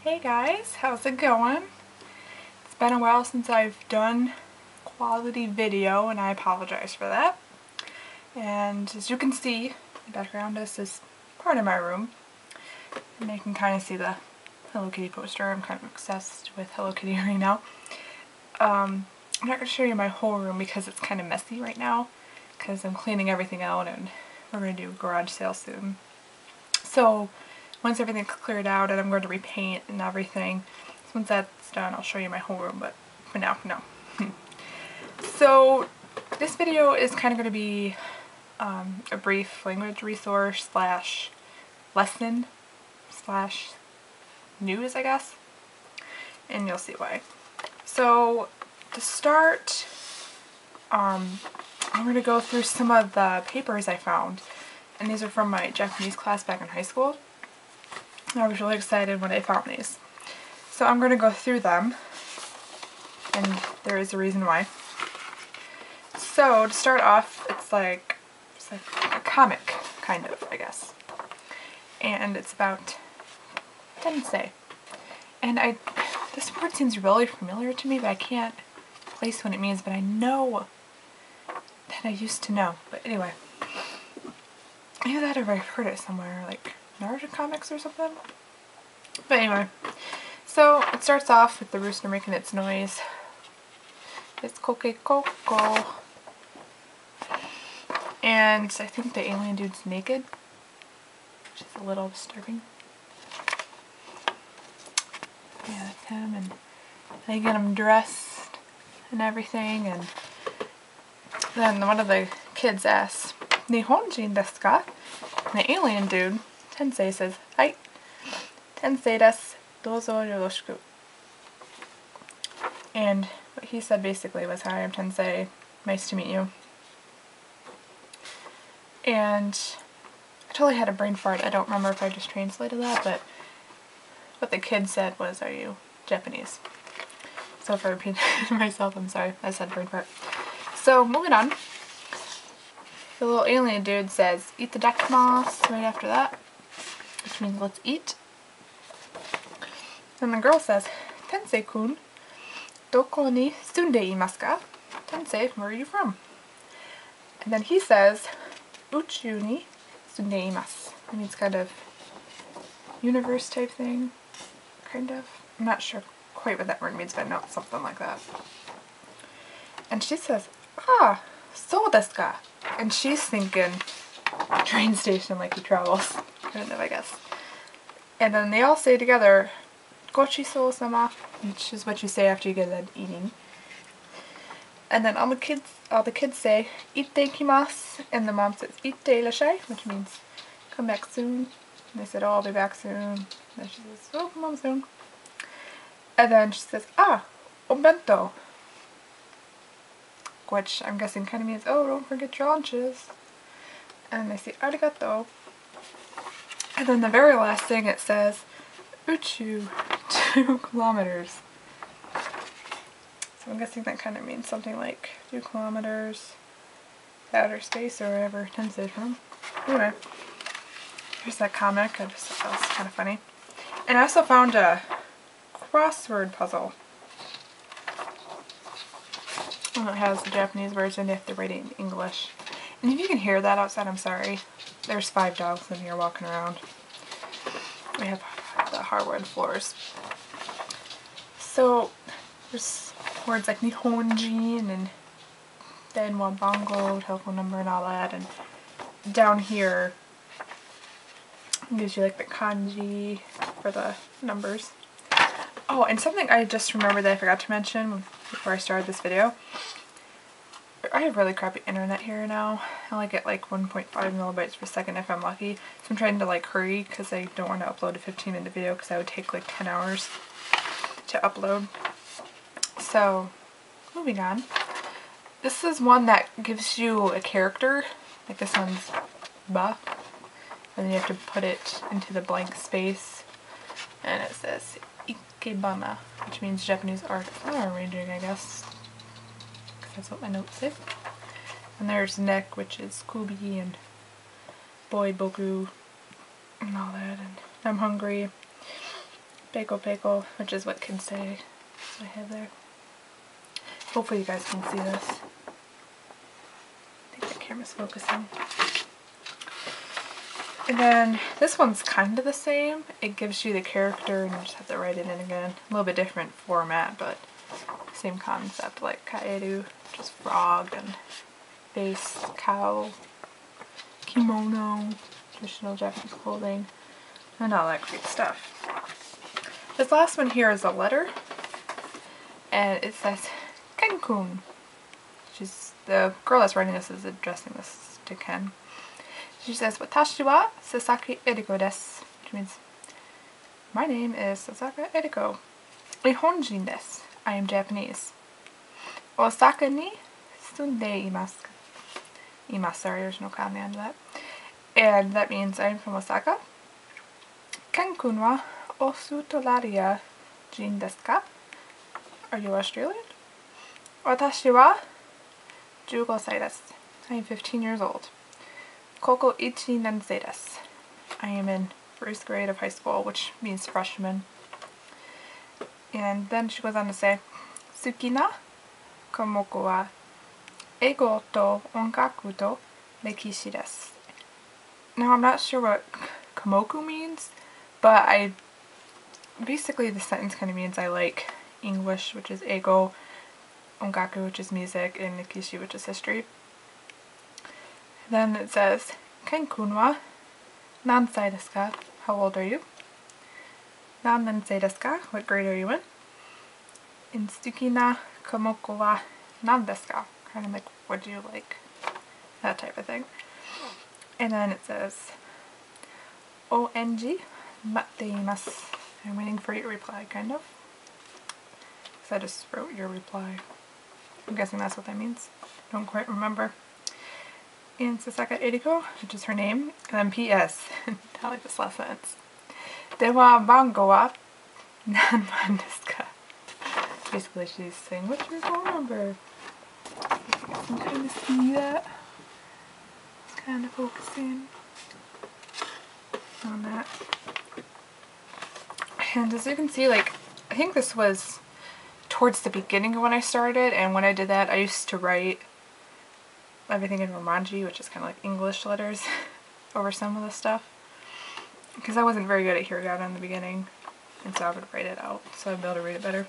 Hey guys, how's it going? It's been a while since I've done quality video and I apologize for that. And as you can see, the background is part of my room. And you can kind of see the Hello Kitty poster. I'm kind of obsessed with Hello Kitty right now. I'm not going to show you my whole room because it's kind of messy right now because I'm cleaning everything out and we're going to do a garage sale soon. So once everything's cleared out and I'm going to repaint and everything, so once that's done I'll show you my whole room, but for now, no. So this video is kind of going to be a brief language resource slash lesson slash news, I guess, and you'll see why. So to start, I'm going to go through some of the papers I found, and these are from my Japanese class back in high school. I was really excited when I found these. So I'm going to go through them, and there is a reason why. So to start off, it's like a comic, kind of, I guess. And it's about tensei. And this word seems really familiar to me, but I can't place what it means, but I know that I used to know. But anyway, either that or I've heard it somewhere, like Naruto comics or something. But anyway, so it starts off with the rooster making its noise. It's koke koko. And I think the alien dude's naked, which is a little disturbing. Yeah, that's him, and they get him dressed and everything, and then one of the kids asks, "Nihonjin desu ka?" And the alien dude, Tensei, says, "Hai, Tensei desu, dozo yoroshiku." And what he said basically was, "Hi, I'm Tensei, nice to meet you." And I totally had a brain fart. I don't remember if I just translated that, but what the kid said was, "Are you Japanese?" So if I repeat myself, I'm sorry. I said brain fart. So moving on. The little alien dude says, "Itadakimasu," right after that, which means let's eat. And the girl says, "Tensei-kun, doko ni sunde imasu ka?" Tensei, where are you from? And then he says, "Uchu ni sunde imasu." That means kind of universe type thing, kind of. I'm not sure quite what that word means, but I know it's something like that. And she says, "Ah, so desu ka?" And she's thinking train station, like he travels, kind of, I guess. And then they all say together, "Gochiso-sama," which is what you say after you get done eating. And then all the kids say, "Itte kimasu," and the mom says, "Itte irashai," which means come back soon. And they said, "Oh, I'll be back soon." And then she says, "Oh, come on soon." And then she says, "Ah, obento," which I'm guessing kind of means, "Oh, don't forget your lunches." And they say, "Arigato." And then the very last thing it says, "Uchu, 2 kilometers." So I'm guessing that kind of means something like 2 kilometers to outer space or wherever Tensei's from. Anyway, here's that comic. I just thought that was kind of funny. And I also found a crossword puzzle. And it has the Japanese version. You have to write it in English. And if you can hear that outside, I'm sorry. There's 5 dogs in here walking around. We have the hardwood floors. So there's words like Nihonjin and then Wabango, telephone number and all that. And down here it gives you like the kanji for the numbers. Oh, and something I just remembered that I forgot to mention before I started this video. I have really crappy internet here now. I only get like 1.5 megabytes per second if I'm lucky. So I'm trying to like hurry because I don't want to upload a 15-minute video because that would take like 10 hours to upload. So, moving on. This is one that gives you a character. Like this one's Ba. And then you have to put it into the blank space. And it says Ikebana, which means Japanese art flower arranging, I guess. Because that's what my notes say. And there's Neck, which is Kubi, and Boy Boku, and all that. And I'm hungry. Peko Peko, which is what kids say. That's what I have there. Hopefully you guys can see this. I think the camera's focusing. And then this one's kind of the same. It gives you the character and you just have to write it in again. A little bit different format, but same concept, like kaeru, just frog, and face, cow, kimono, traditional Japanese clothing, and all that great stuff. This last one here is a letter, and it says Ken-kun. The girl that's writing this is addressing this to Ken. She says, "Watashi wa Sasaki Eriko desu," which means, "My name is Sasaki Eriko. Nihonjin desu. I am Japanese. Osaka ni sunde imasu." Sorry, there's no comma on that. And that means I'm from Osaka. Ken-kun wa Australia jin desu ka? Are you Australian? Watashi wa 15 歳です. I am 15 years old. Koko ichi nensei desu. I am in first grade of high school, which means freshman. And then she goes on to say, "Suki na komoku wa eigo to ongaku to rekishi desu." Now I'm not sure what komoku means, but basically the sentence kind of means I like English, which is eigo, ongaku, which is music, and rekishi, which is history. Then it says, "Ken-kun wa nansai desu ka?" How old are you? "Nan nensei desu ka?" What grade are you in? And "Suki na komoku wa nan desu ka?" Kind of like, what do you like? That type of thing. And then it says, "ONG matte imasu." I'm waiting for your reply, kind of. Because I just wrote your reply. I'm guessing that's what that means. Don't quite remember. And Sasaki Eriko, which is her name, and then P.S. I like this last sentence. "Dewa bango wa nanman desu ka?" Basically, she's saying, "What's your phone number?" You can kind of see that. It's kind of focusing on that. And as you can see, like, I think this was towards the beginning of when I started, and when I did that, I used to write everything in Romanji, which is kind of like English letters, over some of the stuff. Because I wasn't very good at hiragana in the beginning, and so I would write it out, so I'd be able to read it better.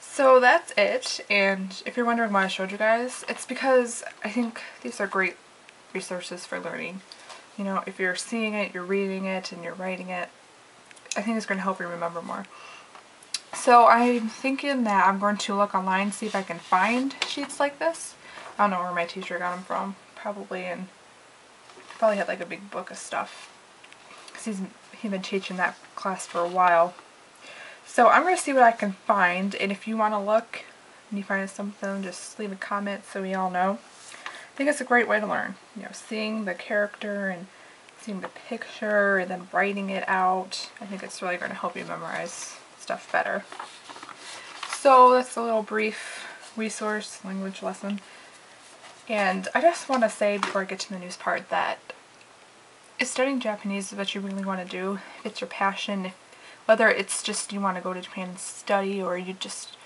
So that's it, and if you're wondering why I showed you guys, it's because I think these are great resources for learning. You know, if you're seeing it, you're reading it, and you're writing it, I think it's going to help you remember more. So I'm thinking that I'm going to look online, see if I can find sheets like this. I don't know where my teacher got them from. Probably had like a big book of stuff. Because he's been teaching that class for a while. So I'm going to see what I can find, and if you want to look and you find something, just leave a comment so we all know. I think it's a great way to learn. You know, seeing the character and seeing the picture and then writing it out. I think it's really going to help you memorize stuff better. So that's a little brief resource language lesson. And I just want to say before I get to the news part that if studying Japanese is what you really want to do, if it's your passion, whether it's just you want to go to Japan and study, or you just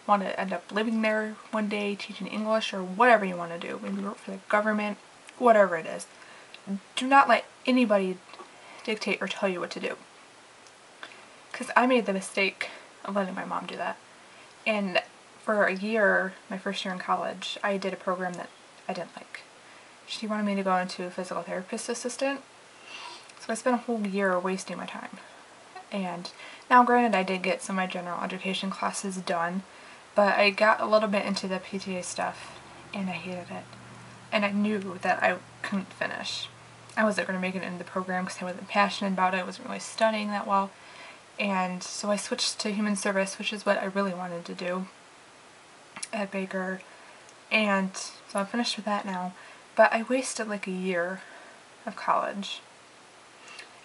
want to end up living there one day teaching English, or whatever you want to do, maybe work for the government, whatever it is, do not let anybody dictate or tell you what to do. Because I made the mistake of letting my mom do that. And for a year, my first year in college, I did a program that I didn't like. She wanted me to go into a physical therapist assistant, so I spent a whole year wasting my time. And now granted, I did get some of my general education classes done, but I got a little bit into the PTA stuff, and I hated it. And I knew that I couldn't finish. I wasn't going to make it into the program because I wasn't passionate about it, I wasn't really studying that well. And so I switched to human service, which is what I really wanted to do at Baker. And so I'm finished with that now. But I wasted like a year of college.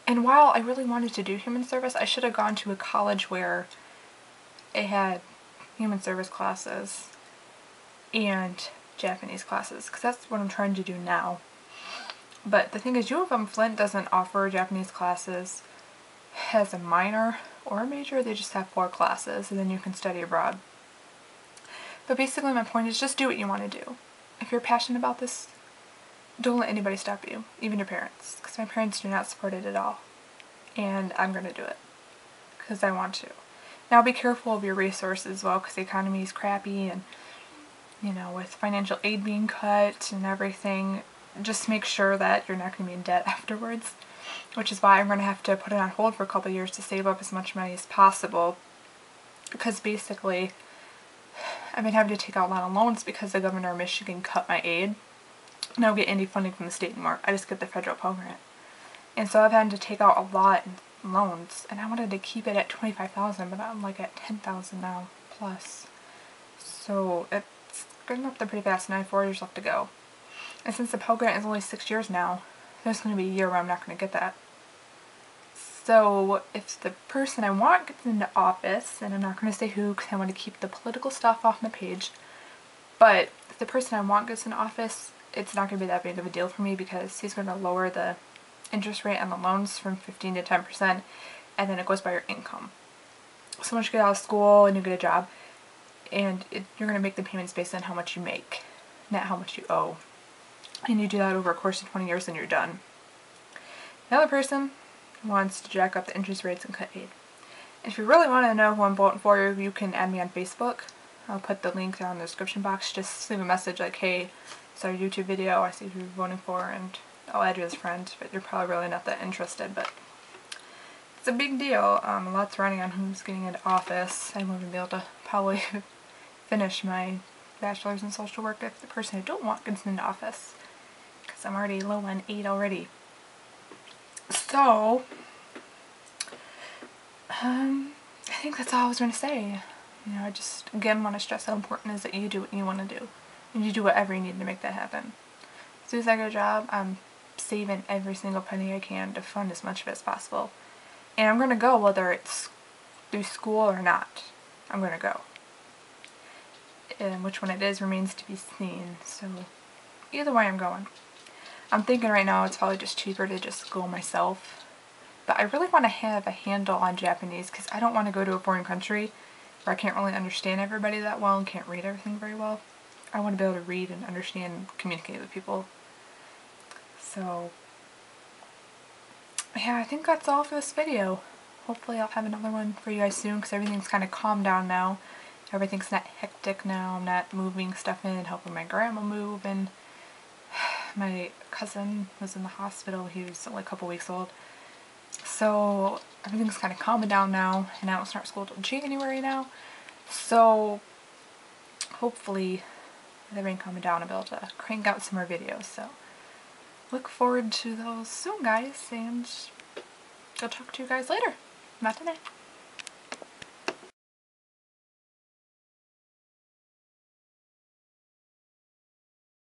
And while I really wanted to do human service, I should have gone to a college where it had human service classes and Japanese classes, because that's what I'm trying to do now. But the thing is, U of M Flint doesn't offer Japanese classes. as a minor or a major. They just have 4 classes and then you can study abroad. But basically my point is just do what you want to do. If you're passionate about this, don't let anybody stop you, even your parents, because my parents do not support it at all. And I'm going to do it because I want to. Now be careful of your resources as well, because the economy is crappy, and you know, with financial aid being cut and everything, just make sure that you're not going to be in debt afterwards, which is why I'm going to have to put it on hold for a couple of years to save up as much money as possible, because basically I've been having to take out a lot of loans because the governor of Michigan cut my aid. I don't get any funding from the state anymore. I just get the federal Pell Grant. And so I've had to take out a lot in loans, and I wanted to keep it at $25,000, but I'm like at $10,000 now plus. So it's getting up there pretty fast, and I have 4 years left to go. And since the Pell Grant is only 6 years now, there's going to be a year where I'm not going to get that. So if the person I want gets into office, and I'm not going to say who because I want to keep the political stuff off my page, but if the person I want gets into office, it's not going to be that big of a deal for me because he's going to lower the interest rate on the loans from 15 to 10%, and then it goes by your income. So once you get out of school and you get a job, and you're going to make the payments based on how much you make, not how much you owe. And you do that over a course of 20 years and you're done. The other person wants to jack up the interest rates and cut aid. And if you really want to know who I'm voting for, you can add me on Facebook. I'll put the link down in the description box. Just leave a message like, hey, it's our YouTube video, I see who you're voting for, and I'll add you as a friend, but you're probably really not that interested, but it's a big deal. A lot's riding on who's getting into office. I won't even be able to probably finish my bachelor's in social work if the person I don't want gets into office, because I'm already low on 8 already. So, I think that's all I was going to say. You know, I just, again, want to stress how important it is that you do what you want to do. And you do whatever you need to make that happen. As soon as I get a job, I'm saving every single penny I can to fund as much of it as possible. And I'm going to go whether it's through school or not. I'm going to go. And which one it is remains to be seen. So, either way I'm going. I'm thinking right now it's probably just cheaper to just go myself. But I really want to have a handle on Japanese because I don't want to go to a foreign country where I can't really understand everybody that well and can't read everything very well. I want to be able to read and understand and communicate with people. So, yeah, I think that's all for this video. Hopefully I'll have another one for you guys soon because everything's kind of calmed down now. Everything's not hectic now. I'm not moving stuff in, helping my grandma move, and my cousin was in the hospital. He was only a couple weeks old. So everything's kind of calming down now, and I don't start school till January now. So hopefully with everything calming down I'll be able to crank out some more videos. So look forward to those soon, guys, and I'll talk to you guys later. Not today.